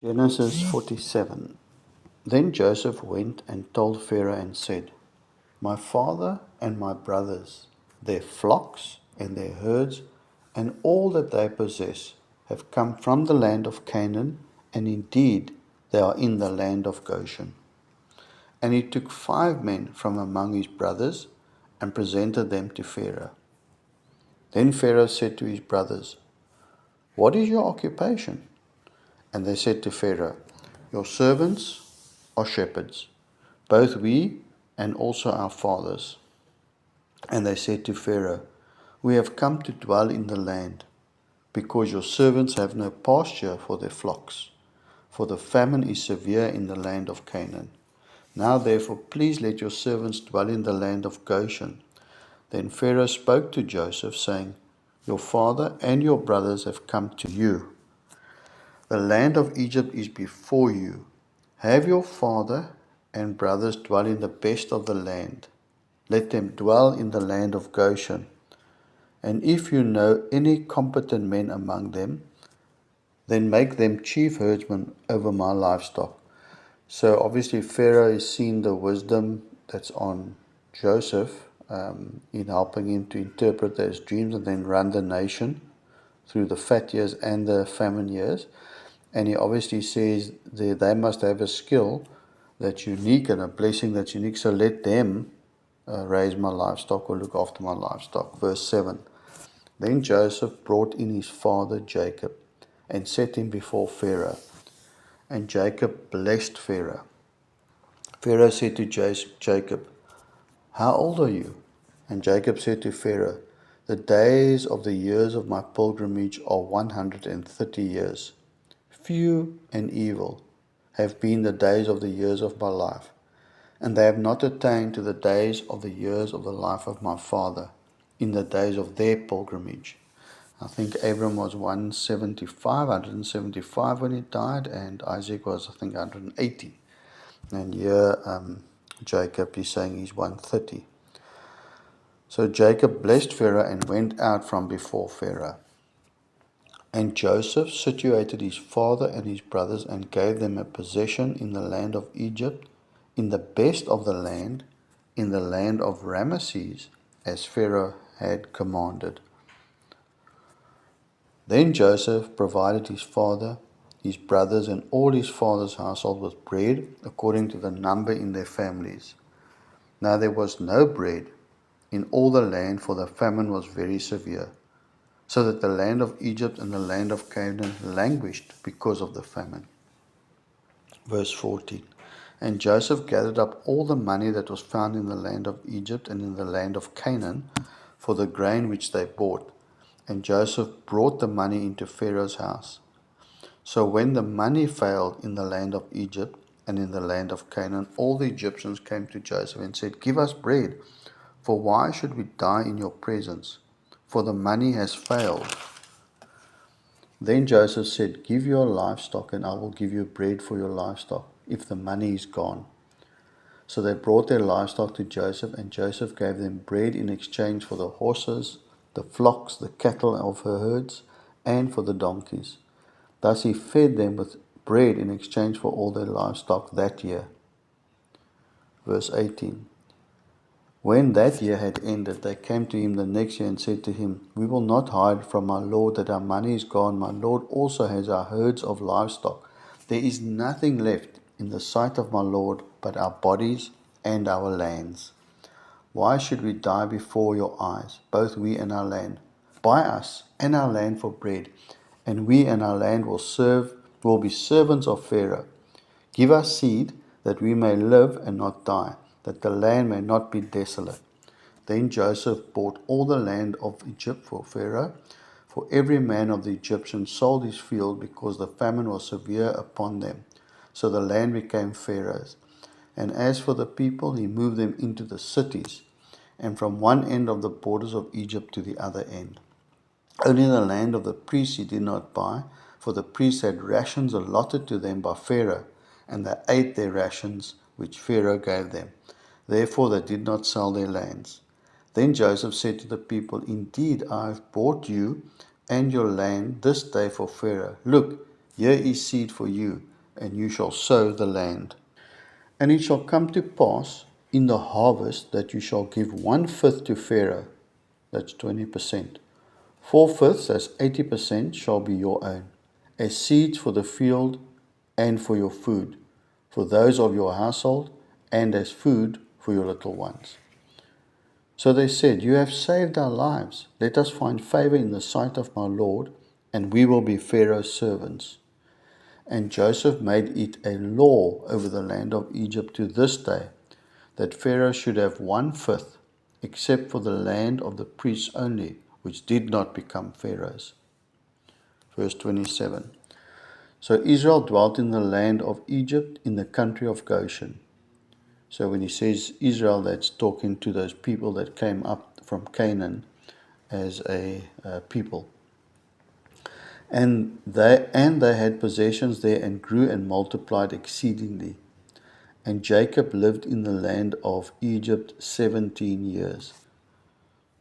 Genesis 47. Then Joseph went and told Pharaoh and said, My father and my brothers, their flocks and their herds, and all that they possess, have come from the land of Canaan, and indeed they are in the land of Goshen. And he took 5 men from among his brothers and presented them to Pharaoh. Then Pharaoh said to his brothers, What is your occupation? And they said to Pharaoh, Your servants are shepherds, both we and also our fathers. And they said to Pharaoh, We have come to dwell in the land, because your servants have no pasture for their flocks, for the famine is severe in the land of Canaan. Now therefore please let your servants dwell in the land of Goshen. Then Pharaoh spoke to Joseph, saying, Your father and your brothers have come to you. The land of Egypt is before you. Have your father and brothers dwell in the best of the land. Let them dwell in the land of Goshen. And if you know any competent men among them, then make them chief herdsmen over my livestock. So obviously Pharaoh has seen the wisdom that's on Joseph in helping him to interpret those dreams and then run the nation through the fat years and the famine years. And he obviously says they must have a skill that's unique and a blessing that's unique. So let them raise my livestock or look after my livestock. Verse 7. Then Joseph brought in his father Jacob and set him before Pharaoh. And Jacob blessed Pharaoh. Pharaoh said to Jacob, How old are you? And Jacob said to Pharaoh, The days of the years of my pilgrimage are 130 years. Few and evil have been the days of the years of my life, and they have not attained to the days of the years of the life of my father, in the days of their pilgrimage. I think Abram was 175 when he died, and Isaac was, I think, 180. And here Jacob is saying he's 130. So Jacob blessed Pharaoh and went out from before Pharaoh. And Joseph situated his father and his brothers and gave them a possession in the land of Egypt, in the best of the land, in the land of Ramesses, as Pharaoh had commanded. Then Joseph provided his father, his brothers, and all his father's household with bread, according to the number in their families. Now there was no bread in all the land, for the famine was very severe, so that the land of Egypt and the land of Canaan languished because of the famine. Verse 14. And Joseph gathered up all the money that was found in the land of Egypt and in the land of Canaan for the grain which they bought. And Joseph brought the money into Pharaoh's house. So when the money failed in the land of Egypt and in the land of Canaan, all the Egyptians came to Joseph and said, Give us bread, for why should we die in your presence? For the money has failed. Then Joseph said, Give your livestock, and I will give you bread for your livestock, if the money is gone. So they brought their livestock to Joseph, and Joseph gave them bread in exchange for the horses, the flocks, the cattle of her herds, and for the donkeys. Thus he fed them with bread in exchange for all their livestock that year. Verse 18. When that year had ended, they came to him the next year and said to him, We will not hide from my lord that our money is gone. My lord also has our herds of livestock. There is nothing left in the sight of my lord but our bodies and our lands. Why should we die before your eyes, both we and our land? Buy us and our land for bread, and we and our land will be servants of Pharaoh. Give us seed that we may live and not die, that the land may not be desolate. Then Joseph bought all the land of Egypt for Pharaoh, for every man of the Egyptians sold his field because the famine was severe upon them. So the land became Pharaoh's. And as for the people, he moved them into the cities, and from one end of the borders of Egypt to the other end. Only the land of the priests he did not buy, for the priests had rations allotted to them by Pharaoh, and they ate their rations which Pharaoh gave them. Therefore they did not sell their lands. Then Joseph said to the people, Indeed, I have bought you and your land this day for Pharaoh. Look, here is seed for you, and you shall sow the land. And it shall come to pass in the harvest that you shall give 1/5 to Pharaoh, that's 20%. 4/5, that's 80%, shall be your own, as seeds for the field and for your food, for those of your household, and as food for your little ones. So they said, You have saved our lives. Let us find favor in the sight of my Lord, and we will be Pharaoh's servants. And Joseph made it a law over the land of Egypt to this day, that Pharaoh should have 1/5, except for the land of the priests only, which did not become Pharaoh's. Verse 27. So Israel dwelt in the land of Egypt, in the country of Goshen. So when he says Israel, that's talking to those people that came up from Canaan as a people. And they had possessions there and grew and multiplied exceedingly. And Jacob lived in the land of Egypt 17 years.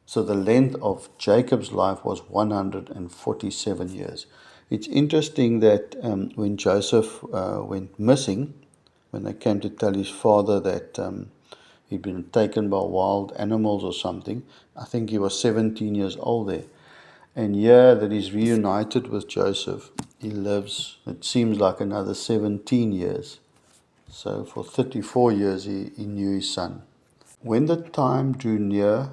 So the length of Jacob's life was 147 years. It's interesting that when Joseph went missing, when they came to tell his father that he'd been taken by wild animals or something, I think he was 17 years old there. And here that he's reunited with Joseph, he lives, it seems like another 17 years. So for 34 years he knew his son. When the time drew near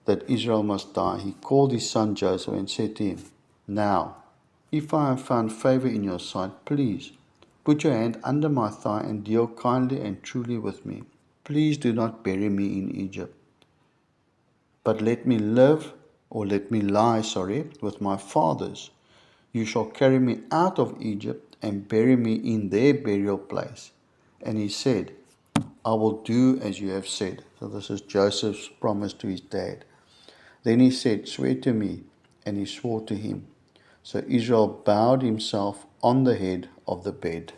that Israel must die, he called his son Joseph and said to him, Now, if I have found favor in your sight, please put your hand under my thigh and deal kindly and truly with me. Please do not bury me in Egypt, but let me lie, with my fathers. You shall carry me out of Egypt and bury me in their burial place. And he said, I will do as you have said. So this is Joseph's promise to his dad. Then he said, Swear to me. And he swore to him. So Israel bowed himself on the head of the bed.